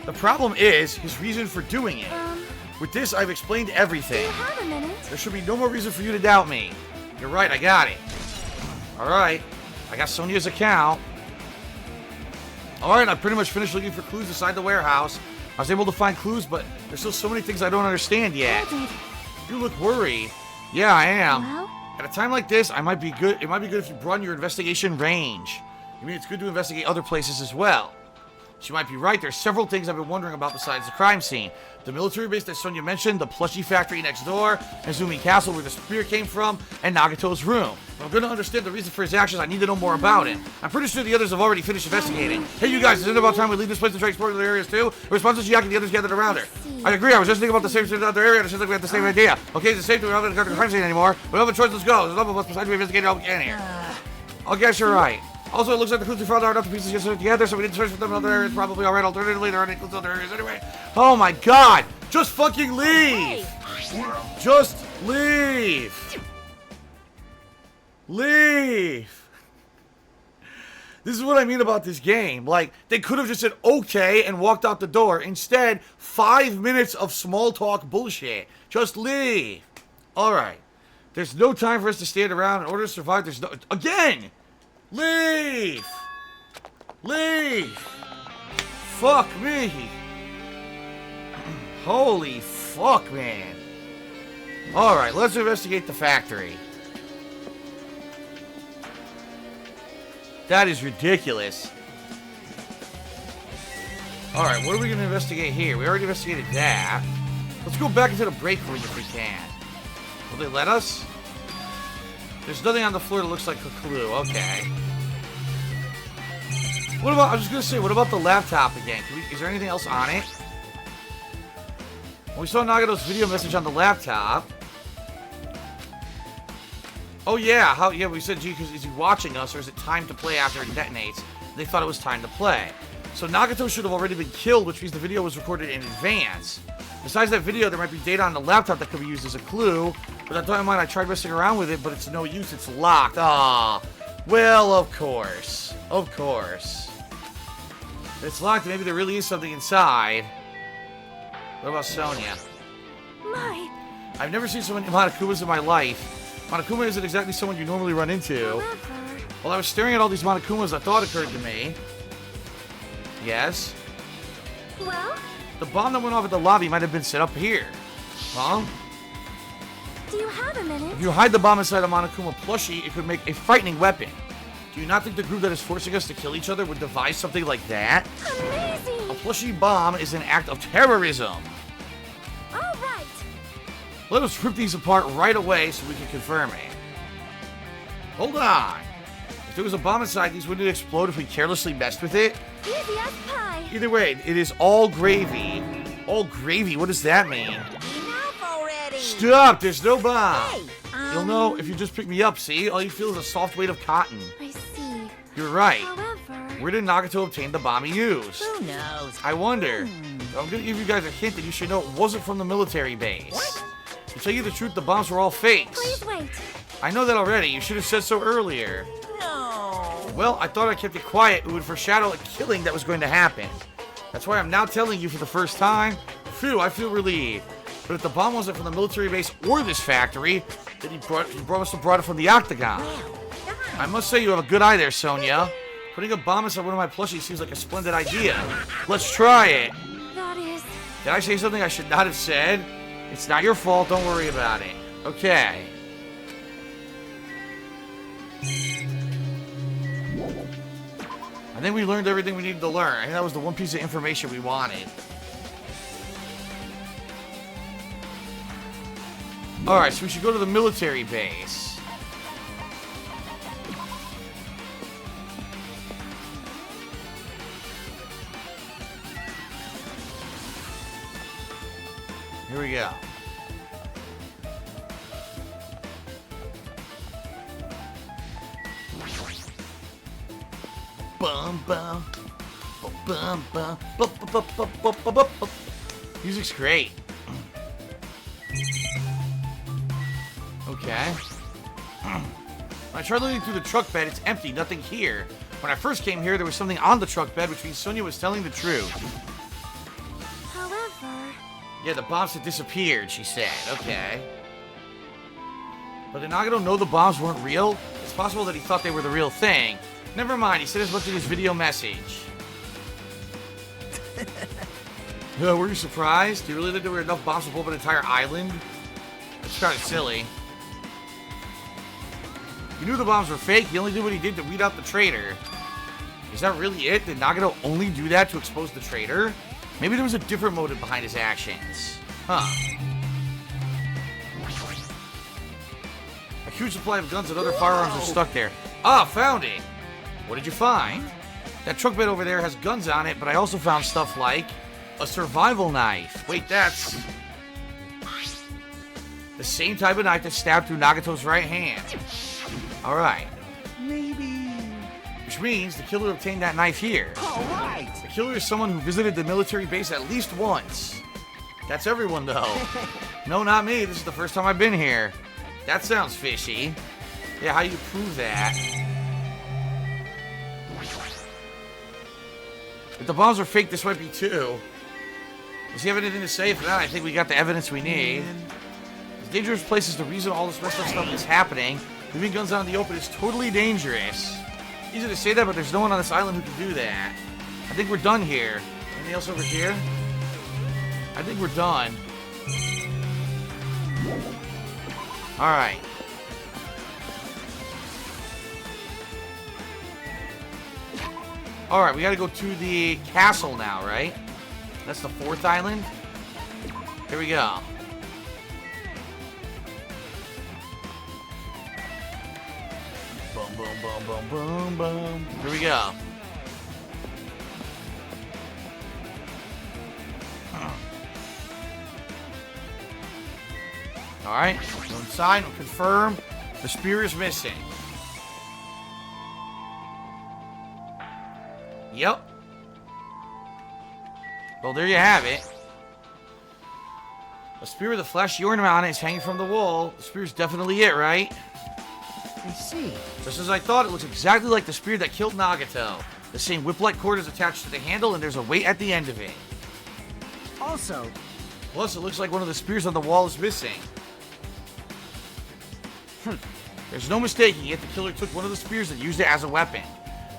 The problem is his reason for doing it. With this, I've explained everything. Do you have a minute? There should be no more reason for you to doubt me. You're right, I got it. Alright, I got Sonia's account. Alright, I pretty much finished looking for clues inside the warehouse. I was able to find clues, but there's still so many things I don't understand yet. You look worried. Yeah, I am. Well? At a time like this, it might be good if you broaden your investigation range. You mean it's good to investigate other places as well. She might be right. There's several things I've been wondering about besides the crime scene. The military base that Sonia mentioned, the plushie factory next door, Izumi Castle where the spear came from, and Nagato's room. If I'm going to understand the reason for his actions, I need to know more about him. I'm pretty sure the others have already finished investigating. Hey, you guys, isn't it about time we leave this place and try exploring other areas too? In response to Chiaki and the others gathered around her. I agree, I was just thinking about the same thing in the other area, and it seems like we have the same idea. Okay, it's the same thing, we're not going to go to the crime scene anymore. We don't have a choice, let's go. There's enough of us besides we investigated all we can here. I guess you're right. Also, it looks like the clues we found aren't enough pieces just together, so we didn't search for them in other areas. Probably alright. Alternatively, there aren't any clues in other areas anyway. Oh my god! Just fucking leave! Just leave! Leave! This is what I mean about this game. Like, they could have just said okay and walked out the door. Instead, 5 minutes of small talk bullshit. Just leave. Alright. There's no time for us to stand around in order to survive. There's no... Again! Leave! Leave! Fuck me! Holy fuck, man. Alright, let's investigate the factory. That is ridiculous. Alright, what are we going to investigate here? We already investigated that. Let's go back into the break room if we can. Will they let us? There's nothing on the floor that looks like a clue. Okay. What about, I was just going to say, what about the laptop again? Is there anything else on it? We saw Nagato's video message on the laptop. Oh yeah, yeah, we said, gee, is he watching us or is it time to play after it detonates? They thought it was time to play. So Nagato should have already been killed, which means the video was recorded in advance. Besides that video, there might be data on the laptop that could be used as a clue. But I thought in mind, I tried messing around with it, but it's no use, it's locked. Ah, well, of course. Of course. If it's locked, maybe there really is something inside. What about Sonia? My. I've never seen so many Monokumas in my life. Monokuma isn't exactly someone you normally run into. While I was staring at all these Monokumas, a thought occurred to me. Yes? Well? The bomb that went off at the lobby might have been set up here. Huh? Do you have a minute? If you hide the bomb inside a Monokuma plushie, it could make a frightening weapon. Do you not think the group that is forcing us to kill each other would devise something like that? Amazing! A plushie bomb is an act of terrorism. All right. Let us rip these apart right away so we can confirm it. Hold on. If there was a bomb inside, these wouldn't explode if we carelessly messed with it? Easy as pie. Either way, it is all gravy. All gravy? What does that mean? Enough already. Stop! There's no bomb. Hey, You'll know if you just pick me up, see? All you feel is a soft weight of cotton. I see. You're right. However... Where did Nagato obtain the bomb he used? Who knows? I wonder. I'm gonna give you guys a hint that you should know it wasn't from the military base. What? To tell you the truth, the bombs were all fakes. Please wait. I know that already. You should have said so earlier. No. Well, I thought I kept it quiet. It would foreshadow a killing that was going to happen. That's why I'm now telling you for the first time. Phew, I feel relieved. But if the bomb wasn't from the military base or this factory, then he must have brought it from the Octagon. I must say you have a good eye there, Sonia. Putting a bomb inside one of my plushies seems like a splendid idea. Let's try it. That is... Did I say something I should not have said? It's not your fault. Don't worry about it. Okay. I think we learned everything we needed to learn. I think that was the one piece of information we wanted. Alright, so we should go to the military base. Here we go. Bum bum, bum bum, bum bum bum bum bum bum. Music's great. Okay. When I tried looking through the truck bed, it's empty, nothing here. When I first came here, there was something on the truck bed, which means Sonia was telling the truth. Yeah, the bombs had disappeared, she said. Okay. But did Nagato know the bombs weren't real? It's possible that he thought they were the real thing. Never mind, he said as much in his video message. Were you surprised? Do you really think there were enough bombs to blow up an entire island? That's kind of silly. He knew the bombs were fake. He only did what he did to weed out the traitor. Is that really it? Did Nagato only do that to expose the traitor? Maybe there was a different motive behind his actions. Huh. A huge supply of guns and other firearms are stuck there. Ah, found it! What did you find? That truck bed over there has guns on it, but I also found stuff like a survival knife. Wait, that's the same type of knife that stabbed through Nagato's right hand. Alright. Maybe. Which means the killer obtained that knife here. Alright. The killer is someone who visited the military base at least once. That's everyone, though. No, not me. This is the first time I've been here. That sounds fishy. Yeah, how do you prove that? If the bombs are fake, this might be too. Does he have anything to say? If not, I think we got the evidence we need. This dangerous place is the reason all this messed up stuff is happening. Leaving guns out in the open is totally dangerous. Easy to say that, but there's no one on this island who can do that. I think we're done here. Anything else over here? I think we're done. Alright. Alright, we gotta go to the castle now, right? That's the 4th island? Here we go. Boom, boom, boom, boom, boom, boom. Here we go. Alright, go inside and confirm the spear is missing. Yep. Well, there you have it. A spear with a flashy ornament on it is hanging from the wall. The spear's definitely it, right? I see. Just as I thought, it looks exactly like the spear that killed Nagato. The same whip-like cord is attached to the handle, and there's a weight at the end of it. Also, Plus, it looks like one of the spears on the wall is missing. There's no mistaking it. The killer took one of the spears and used it as a weapon.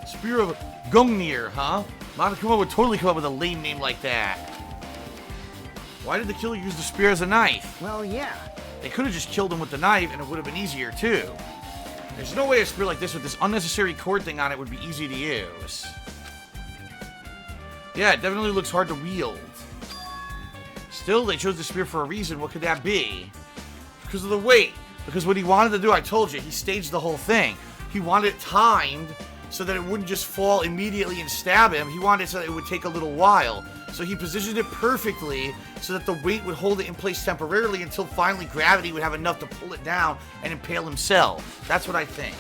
Spear of Gungnir, huh? Monokuma would totally come up with a lame name like that. Why did the killer use the spear as a knife? well, yeah. They could have just killed him with the knife, and it would have been easier, too. There's no way a spear like this with this unnecessary cord thing on it would be easy to use. Yeah, it definitely looks hard to wield. Still, they chose the spear for a reason. What could that be? Because of the weight. Because what he wanted to do, I told you, he staged the whole thing. He wanted it timed so that it wouldn't just fall immediately and stab him. He wanted it so that it would take a little while. So he positioned it perfectly so that the weight would hold it in place temporarily until finally gravity would have enough to pull it down and impale himself. That's what I think.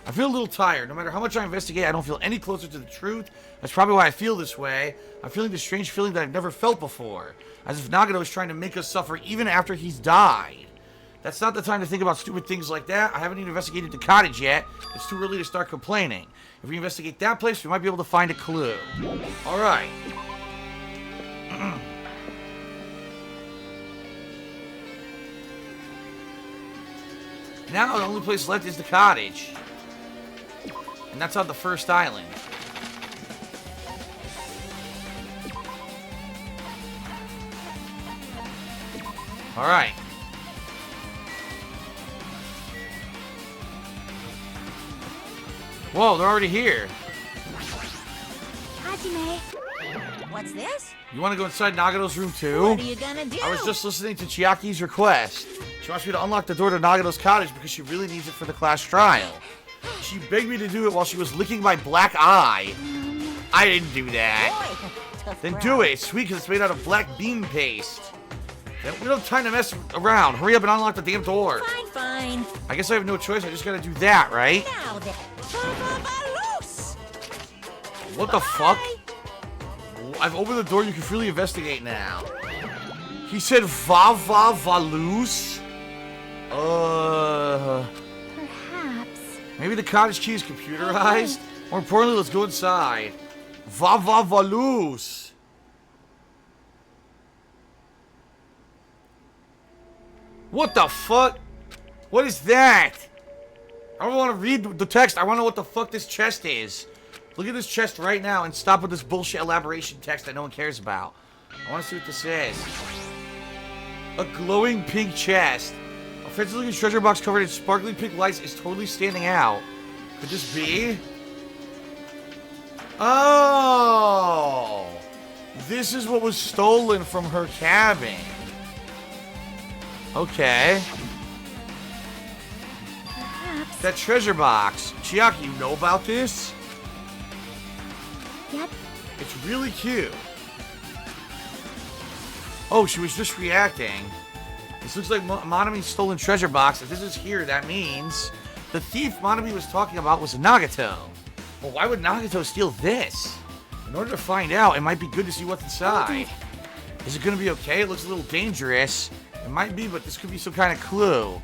I feel a little tired. No matter how much I investigate, I don't feel any closer to the truth. That's probably why I feel this way. I'm feeling this strange feeling that I've never felt before. As if Nagato is trying to make us suffer even after he's died. That's not the time to think about stupid things like that. I haven't even investigated the cottage yet. It's too early to start complaining. If we investigate that place, we might be able to find a clue. Alright. Now the only place left is the cottage. And that's on the 1st island. Alright. Whoa, they're already here. Hajime. What's this? You want to go inside Nagato's room too? What are you gonna do? I was just listening to Chiaki's request. She wants me to unlock the door to Nagato's cottage because she really needs it for the class trial. She begged me to do it while she was licking my black eye. I didn't do that. Boy, tough Then crowd. do it. It's sweet because it's made out of black bean paste. Then we don't have time to mess around. Hurry up and unlock the damn door. Fine, fine. I guess I have no choice. I just gotta do that, right? Now then. Loose. What the fuck? I've opened the door. You can freely investigate now. He said va va valus. Perhaps. Maybe the cottage key is computerized? More importantly, let's go inside. Va va valus. What the fuck? What is that? I don't want to read the text. I want to know what the fuck this chest is. Look at this chest right now and stop with this bullshit elaboration text that no one cares about. I want to see what this is. A glowing pink chest. A fancy looking treasure box covered in sparkling pink lights is totally standing out. Could this be? Oh! This is what was stolen from her cabin. Okay. Perhaps. That treasure box. Chiaki, you know about this? Yep. It's really cute. Oh, she was just reacting. This looks like Monami's stolen treasure box. If this is here, that means the thief Monami was talking about was Nagato. Well, why would Nagato steal this? In order to find out, it might be good to see what's inside. Is it going to be okay? It looks a little dangerous. It might be, but this could be some kind of clue.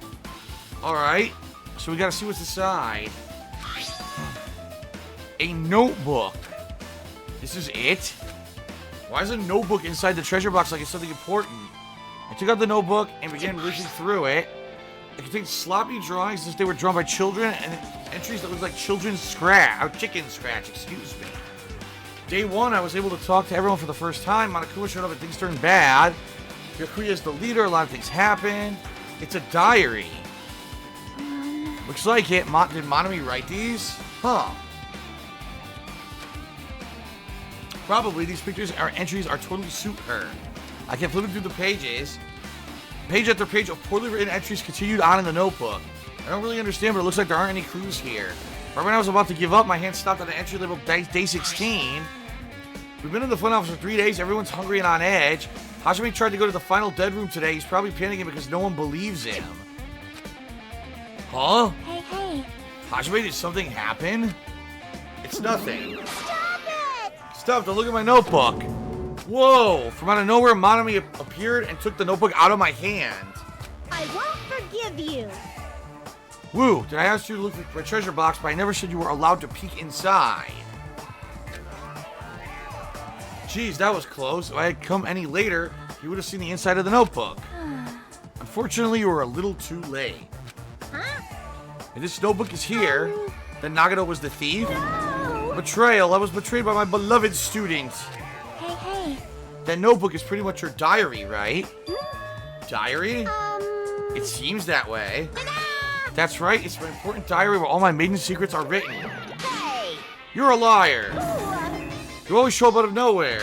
Alright. So we got to see what's inside. A notebook. This is it? Why is a notebook inside the treasure box like it's something important? I took out the notebook and began reading through it. It contains sloppy drawings as if they were drawn by children and entries that look like children's scratch, or chicken scratch, excuse me. Day 1, I was able to talk to everyone for the first time. Monokuma showed up and things turned bad. Yakuya is the leader, a lot of things happened. It's a diary. Looks like it. Did Monami write these? Huh. Probably these pictures or entries are totally suit her. I kept flipping through the pages. Page after page of poorly written entries continued on in the notebook. I don't really understand, but it looks like there aren't any clues here. Right when I was about to give up, my hand stopped on an entry labeled Day 16. We've been in the fun office for 3 days. Everyone's hungry and on edge. Hajime tried to go to the final dead room today. He's probably panicking because no one believes him. Huh? Hey, hey. Hajime, did something happen? It's nothing. Stop it! Stop, don't look at my notebook. Whoa, from out of nowhere, Monami appeared and took the notebook out of my hand. I won't forgive you. Woo, did I ask you to look for a treasure box, but I never said you were allowed to peek inside. Jeez, that was close. If I had come any later, you would have seen the inside of the notebook. Unfortunately, you were a little too late. Huh? And this notebook is here. Then Nagato was the thief. No. Betrayal. I was betrayed by my beloved student. Hey, hey. That notebook is pretty much your diary, right? Diary? It seems that way. That's right. It's an important diary where all my maiden secrets are written. Hey. You're a liar. Ooh, You always show up out of nowhere.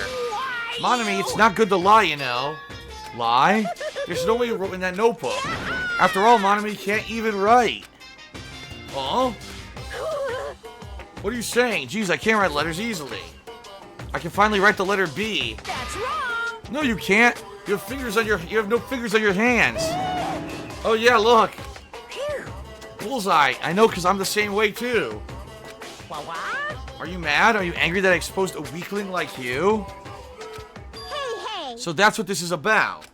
why Monami, you? it's not good to lie, you know. Lie? There's no way you wrote in that notebook. After all, Monami can't even write. Huh? What are you saying? Jeez, I can't write letters easily. I can finally write the letter B. That's wrong. No, you can't. You have no fingers on your hands. Oh yeah, look. Phew. Bullseye. I know, because I'm the same way too. What? Are you mad? Are you angry that I exposed a weakling like you? Hey, hey. So that's what this is about.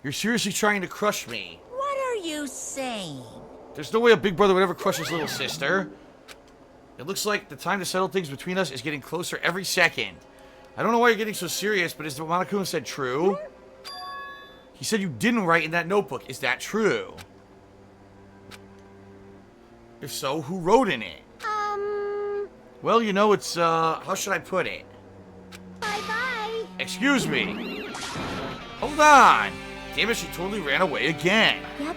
You're seriously trying to crush me. What are you saying? There's no way a big brother would ever crush his little sister. It looks like the time to settle things between us is getting closer every second. I don't know why you're getting so serious, but is what Monokuma said true? He said you didn't write in that notebook. Is that true? If so, who wrote in it? Well, you know, it's, how should I put it? Bye-bye. Excuse me. Hold on. Damn it, she totally ran away again. Yep.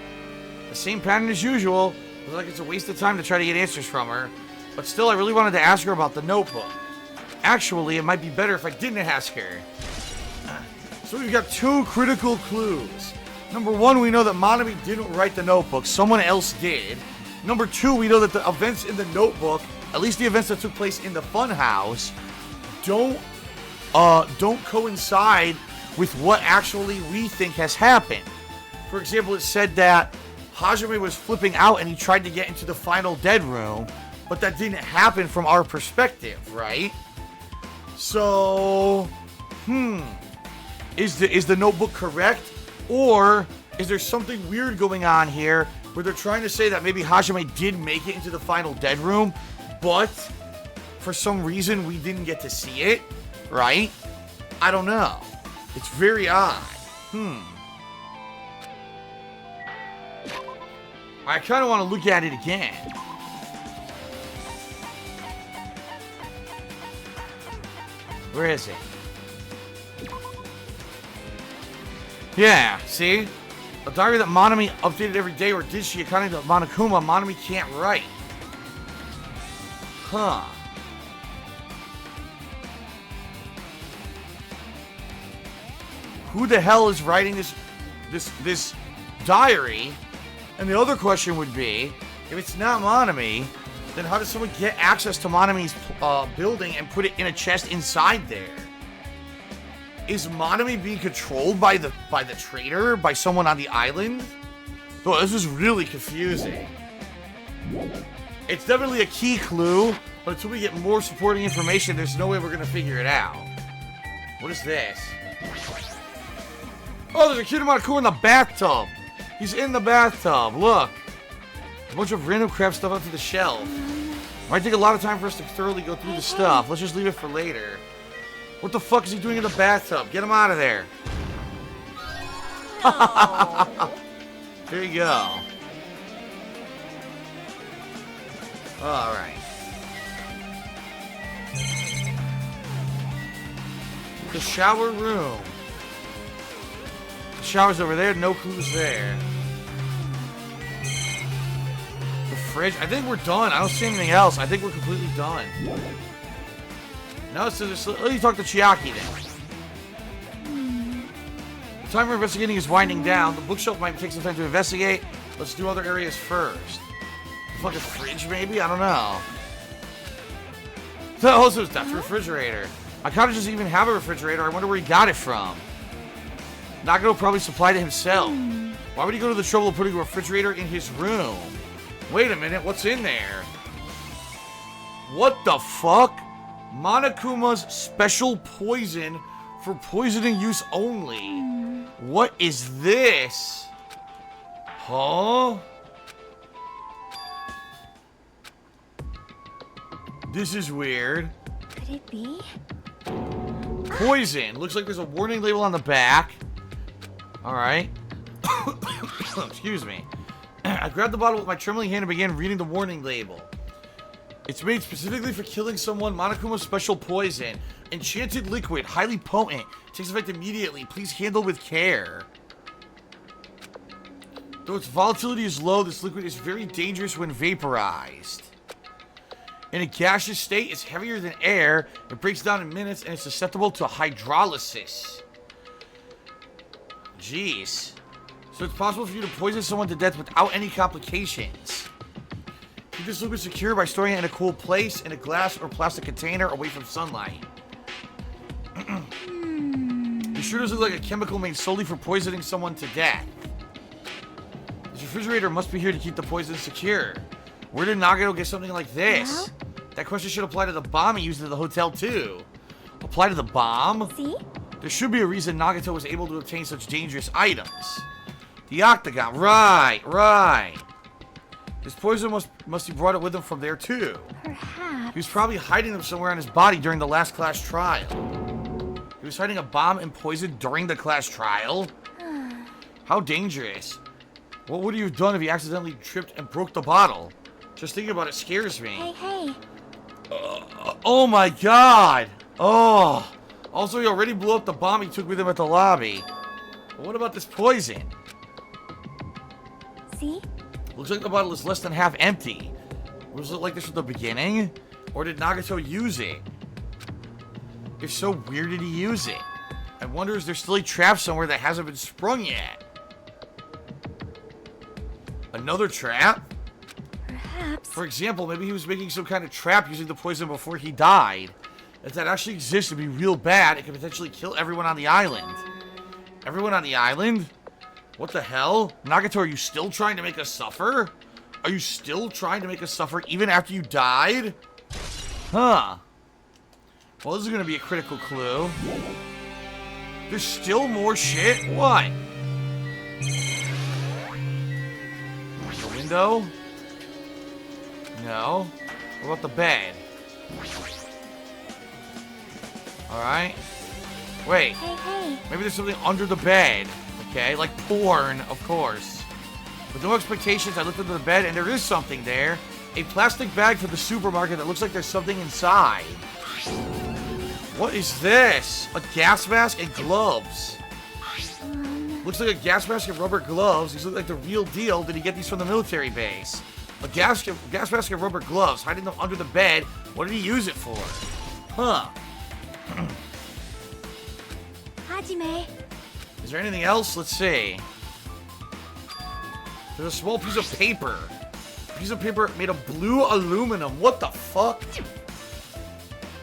The same pattern as usual. Looks like it's a waste of time to try to get answers from her. But still, I really wanted to ask her about the notebook. Actually, it might be better if I didn't ask her. So we've got 2 critical clues. Number 1, we know that Monami didn't write the notebook. Someone else did. Number 2, we know that the events in the notebook, at least the events that took place in the funhouse, don't coincide with what actually we think has happened. For example, it said that Hajime was flipping out and he tried to get into the final dead room, but that didn't happen from our perspective, right? So, is the notebook correct? Or is there something weird going on here where they're trying to say that maybe Hajime did make it into the final dead room, but for some reason we didn't get to see it, right? I don't know. It's very odd. I kind of want to look at it again. Where is it? Yeah, see? A diary that Monami updated every day, or did she? According to Monokuma, Monami can't write. Huh. Who the hell is writing this diary? And the other question would be, if it's not Monami, then how does someone get access to Monami's building and put it in a chest inside there? Is Monami being controlled by the traitor, by someone on the island? Oh, this is really confusing. It's definitely a key clue, but until we get more supporting information, there's no way we're gonna figure it out. What is this? Oh, there's a kid Monokuma in the bathtub. He's in the bathtub. Look. A bunch of random crap stuff onto the shelf. Might take a lot of time for us to thoroughly go through the stuff. Let's just leave it for later. What the fuck is he doing in the bathtub? Get him out of there. No. There you go. Alright. The shower room. The shower's over there, no clues there. The fridge. I think we're done. I don't see anything else. I think we're completely done. No, so there's... Let me talk to Chiaki then. The time for investigating is winding down. The bookshelf might take some time to investigate. Let's do other areas first. The fucking fridge, maybe? I don't know. So also, that's a refrigerator. I kind of just even have a refrigerator. I wonder where he got it from. Nagato probably supplied it himself. Why would he go to the trouble of putting a refrigerator in his room? Wait a minute, what's in there? What the fuck? Monokuma's special poison for poisoning use only. What is this? Huh? This is weird. Could it be? Poison. Looks like there's a warning label on the back. Alright. Excuse me. I grabbed the bottle with my trembling hand and began reading the warning label. It's made specifically for killing someone. Monokuma's special poison. Enchanted liquid. Highly potent. Takes effect immediately. Please handle with care. Though its volatility is low, this liquid is very dangerous when vaporized. In a gaseous state, it's heavier than air. It breaks down in minutes and it's susceptible to hydrolysis. Jeez. So it's possible for you to poison someone to death without any complications. Keep this liquid secure by storing it in a cool place, in a glass or plastic container away from sunlight. It sure does look like a chemical made solely for poisoning someone to death. This refrigerator must be here to keep the poison secure. Where did Nagato get something like this? That question should apply to the bomb he used at the hotel too. Apply to the bomb? See? There should be a reason Nagato was able to obtain such dangerous items. The octagon. Right. This poison must have brought it with him from there too. Perhaps. He was probably hiding them somewhere on his body during the last class trial. He was hiding a bomb and poison during the class trial? How dangerous. What would he have done if he accidentally tripped and broke the bottle? Just thinking about it scares me. Hey. Oh my god! Oh! Also, he already blew up the bomb he took with him at the lobby. But what about this poison? See? Looks like the bottle is less than half empty. Was it like this from the beginning? Or did Nagato use it? If so, where did he use it? I wonder, is there still a trap somewhere that hasn't been sprung yet? Another trap? Perhaps. For example, maybe he was making some kind of trap using the poison before he died. If that actually exists, it'd be real bad. It could potentially kill everyone on the island. Everyone on the island? What the hell? Nagato, are you still trying to make us suffer? Are you still trying to make us suffer even after you died? Huh. Well, this is going to be a critical clue. There's still more shit? What? The window? No. What about the bed? Alright. Wait. Hey. Maybe there's something under the bed. Okay, like porn, of course. With no expectations, I looked under the bed, and there is something there. A plastic bag from the supermarket that looks like there's something inside. What is this? A gas mask and gloves. Looks like a gas mask and rubber gloves. These look like the real deal. Did he get these from the military base? A gas mask and rubber gloves, hiding them under the bed. What did he use it for? Huh. Hajime. Is there anything else? Let's see. There's a small piece of paper. A piece of paper made of blue aluminum. What the fuck?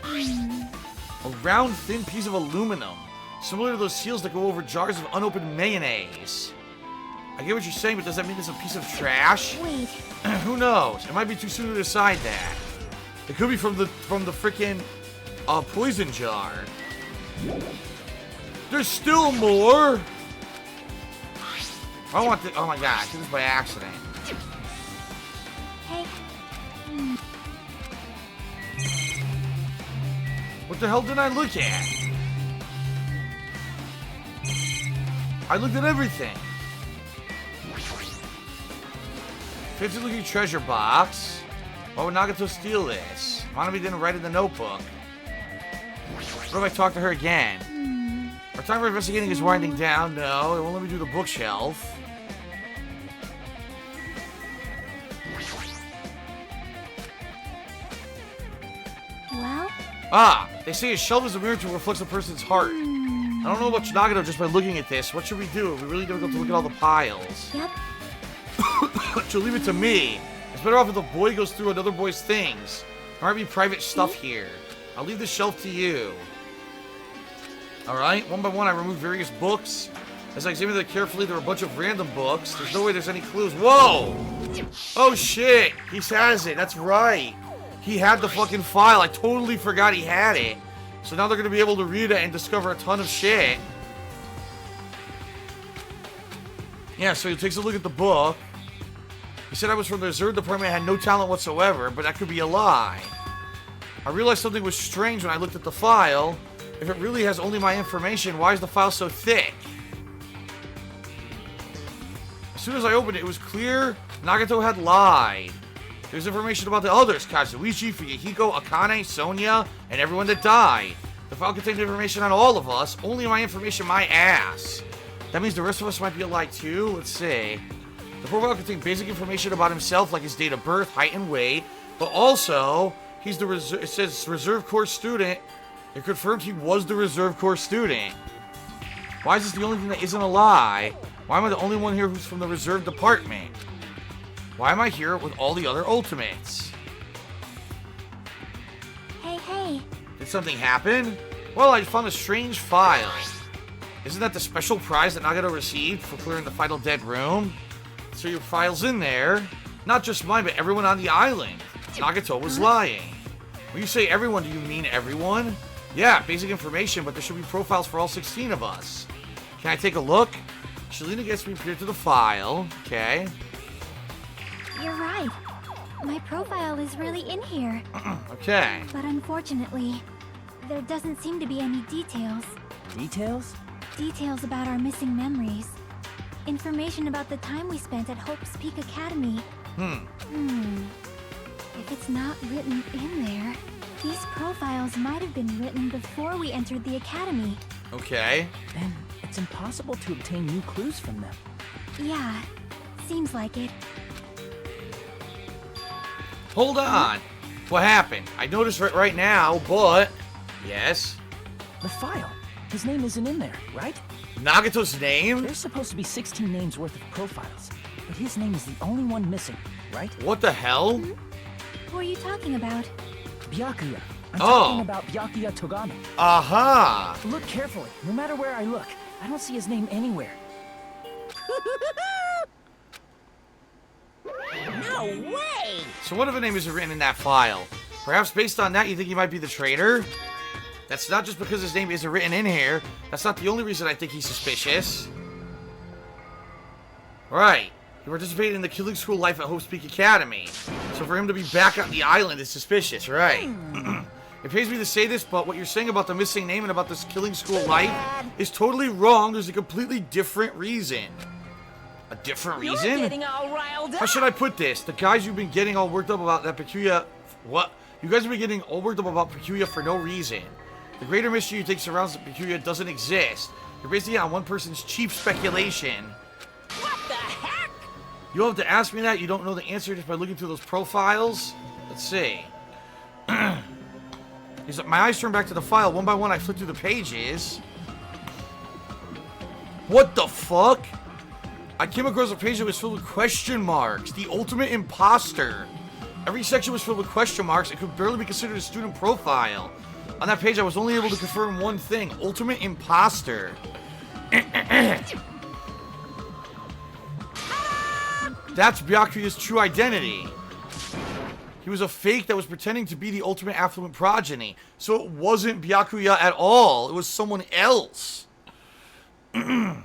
A round, thin piece of aluminum. Similar to those seals that go over jars of unopened mayonnaise. I get what you're saying, but does that mean it's a piece of trash? Wait. Who knows? It might be too soon to decide that. It could be from the freaking poison jar. There's still more. I don't want to. Oh my god! I did this by accident. Hey. What the hell did I look at? I looked at everything. Fancy looking treasure box. Why would Nagato steal this? Monami didn't write in the notebook. What if I talk to her again? Our time for investigating is winding down. No, it won't let me do the bookshelf. Well? Ah, they say a shelf is a mirror to reflect a person's heart. I don't know about Nagato just by looking at this. What should we do? We really difficult to look at all the piles. Yep. She'll leave it to me. It's better off if the boy goes through another boy's things. There might be private stuff here. I'll leave the shelf to you. Alright, one by one I removed various books. As I examined them carefully, there were a bunch of random books. There's no way there's any clues. Whoa! Oh shit! He has it, that's right. He had the fucking file. I totally forgot he had it. So now they're gonna be able to read it and discover a ton of shit. Yeah, so he takes a look at the book. He said I was from the reserve department and had no talent whatsoever, but that could be a lie. I realized something was strange when I looked at the file. If it really has only my information, why is the file so thick? As soon as I opened it, it was clear Nagato had lied. There's information about the others, Kazuichi, Fuyuhiko, Akane, Sonia, and everyone that died. The file contained information on all of us, only my information my ass. That means the rest of us might be alike too? Let's see. The profile contained basic information about himself, like his date of birth, height, and weight, but also, he's the it says Reserve Corps student. It confirmed he was the Reserve Corps student. Why is this the only thing that isn't a lie? Why am I the only one here who's from the Reserve Department? Why am I here with all the other Ultimates? Hey. Did something happen? Well, I found a strange file. Isn't that the special prize that Nagato received for clearing the final dead room? So your file's in there. Not just mine, but everyone on the island. Nagato was lying. When you say everyone, do you mean everyone? Yeah, basic information, but there should be profiles for all 16 of us. Can I take a look? Shalina gets me peered to the file. Okay. You're right. My profile is really in here. Okay. But unfortunately, there doesn't seem to be any details. Details? Details about our missing memories. Information about the time we spent at Hope's Peak Academy. If it's not written in there, these profiles might have been written before we entered the academy. Okay. Then it's impossible to obtain new clues from them. Yeah, seems like it. Hold on. What happened? I noticed right now, but... Yes? The file. His name isn't in there, right? Nagato's name? There's supposed to be 16 names worth of profiles, but his name is the only one missing, right? What the hell? Who are you talking about? Byakuya. I'm talking about Byakuya Togami. Aha! Look carefully. No matter where I look, I don't see his name anywhere. No way! So what if a name isn't written in that file? Perhaps based on that, you think he might be the traitor? That's not just because his name isn't written in here. That's not the only reason I think he's suspicious. Right. He participated in the killing school life at Hope's Peak Academy. So for him to be back on the island is suspicious, right? It pains me to say this, but what you're saying about the missing name and about this killing school life is totally wrong. There's a completely different reason. A different You're reason? getting all riled up. How should I put this? The guys you've been getting all worked up about that peculiar... What? You guys have been getting all worked up about peculiar for no reason. The greater mystery you think surrounds the peculiar doesn't exist. You're basing it on one person's cheap speculation. What the heck? You don't have to ask me that. You don't know the answer just by looking through those profiles. Let's see. He's like, my eyes turn back to the file. One by one, I flip through the pages. What the fuck? I came across a page that was filled with question marks. The ultimate imposter. Every section was filled with question marks. It could barely be considered a student profile. On that page, I was only able to confirm one thing. Ultimate imposter. That's Byakuya's true identity. He was a fake that was pretending to be the ultimate affluent progeny. So it wasn't Byakuya at all. It was someone else. A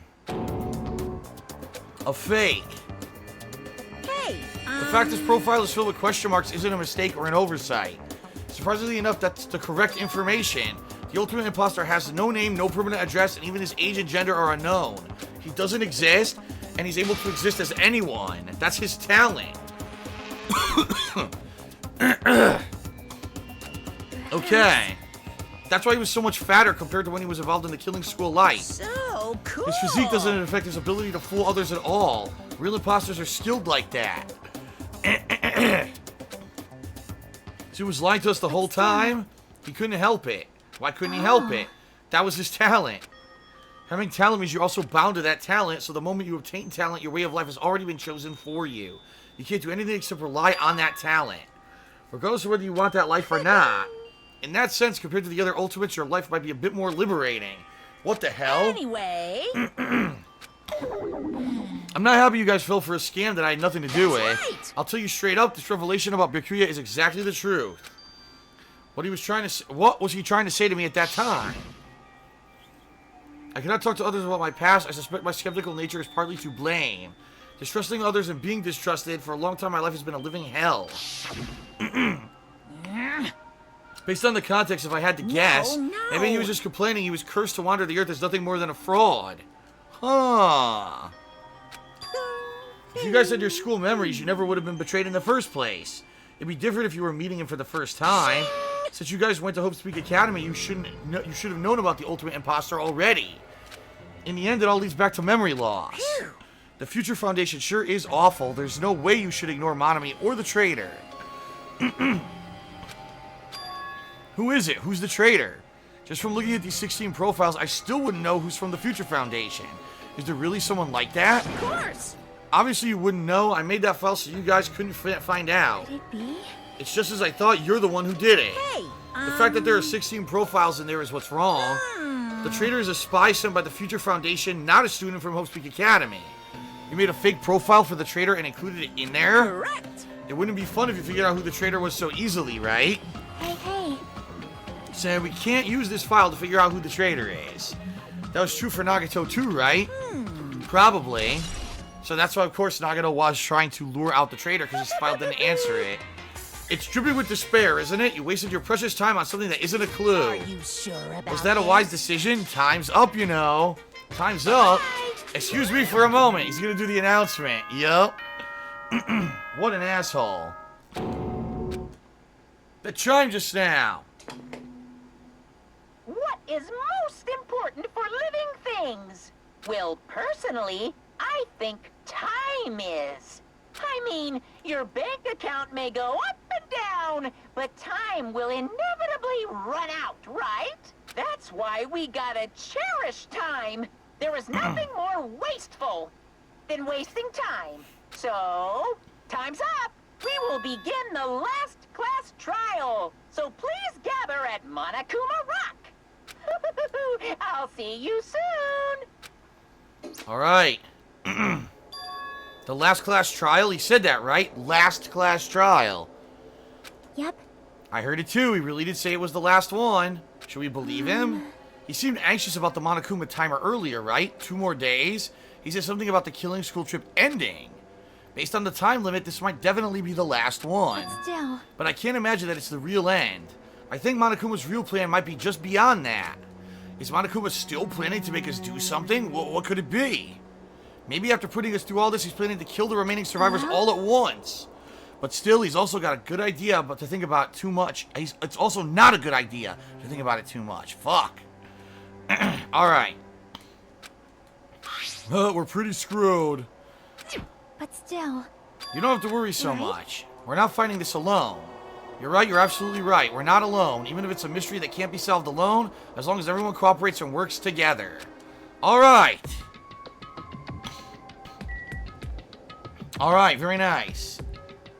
fake. Hey, The fact this profile is filled with question marks isn't a mistake or an oversight. Surprisingly enough, that's the correct information. The ultimate imposter has no name, no permanent address, and even his age and gender are unknown. He doesn't exist, and he's able to exist as anyone. That's his talent. Okay. That's why he was so much fatter compared to when he was involved in the killing school life. so cool. His physique doesn't affect his ability to fool others at all. Real imposters are skilled like that. So he was lying to us the whole time? He couldn't help it. Why couldn't he help it? That was his talent. Having talent means you're also bound to that talent, so the moment you obtain talent, your way of life has already been chosen for you. You can't do anything except rely on that talent. Regardless of whether you want that life or not. In that sense, compared to the other ultimates, your life might be a bit more liberating. What the hell? Anyway, I'm not happy you guys fell for a scam that I had nothing to do with. right. I'll tell you straight up, this revelation about Byakuya is exactly the truth. What was he trying to say to me at that time? I cannot talk to others about my past. I suspect my skeptical nature is partly to blame. Distrusting others and being distrusted, for a long time my life has been a living hell. Based on the context, if I had to guess, no. maybe he was just complaining he was cursed to wander the earth as nothing more than a fraud. Huh. If you guys had your school memories, you never would have been betrayed in the first place. It'd be different if you were meeting him for the first time. Since you guys went to Hope Speak Academy, you should have known about the ultimate imposter already. In the end, it all leads back to memory loss. The Future Foundation sure is awful. There's no way you should ignore Monami or the traitor. Who is it? Who's the traitor? Just from looking at these 16 profiles, I still wouldn't know who's from the Future Foundation. Is there really someone like that? Of course. Obviously you wouldn't know. I made that file so you guys couldn't find out. Could it be? It's just as I thought. You're the one who did it. Hey, The fact that there are 16 profiles in there is what's wrong. The traitor is a spy sent by the Future Foundation, not a student from Hope Speak Academy. You made a fake profile for the traitor and included it in there? correct. It wouldn't be fun if you figured out who the traitor was so easily, right? Hey. So we can't use this file to figure out who the traitor is. That was true for Nagato too, right? Probably. So that's why, of course, Nagato was trying to lure out the traitor because his file didn't answer it. It's dripping with despair, isn't it? You wasted your precious time on something that isn't a clue. Are you sure about Was that a this? wise decision? Time's up, you know. Time's up. Excuse me for a moment. He's gonna do the announcement. Yup. What an asshole. The chime just now. What is most important for living things? Well, personally, I think time is. I mean, your bank account may go up and down, but time will inevitably run out, right? That's why we gotta cherish time. There is nothing more wasteful than wasting time. So, time's up. We will begin the last class trial. So please gather at Monokuma Rock. I'll see you soon. All right. The last class trial? He said that, right? Last class trial. Yep. I heard it too. He really did say it was the last one. Should we believe him? He seemed anxious about the Monokuma timer earlier, right? 2 more days. He said something about the killing school trip ending. Based on the time limit, this might definitely be the last one. But still. But I can't imagine that it's the real end. I think Monokuma's real plan might be just beyond that. Is Monokuma still planning to make us do something? What could it be? Maybe after putting us through all this, he's planning to kill the remaining survivors Huh? all at once. But still, he's also got a good idea, but to think about it too much. It's also not a good idea to think about it too much. Fuck. Alright. We're pretty screwed. But still, You don't have to worry so Right? much. We're not fighting this alone. You're right, you're absolutely right. We're not alone, even if it's a mystery that can't be solved alone, as long as everyone cooperates and works together. Alright. Alright, very nice.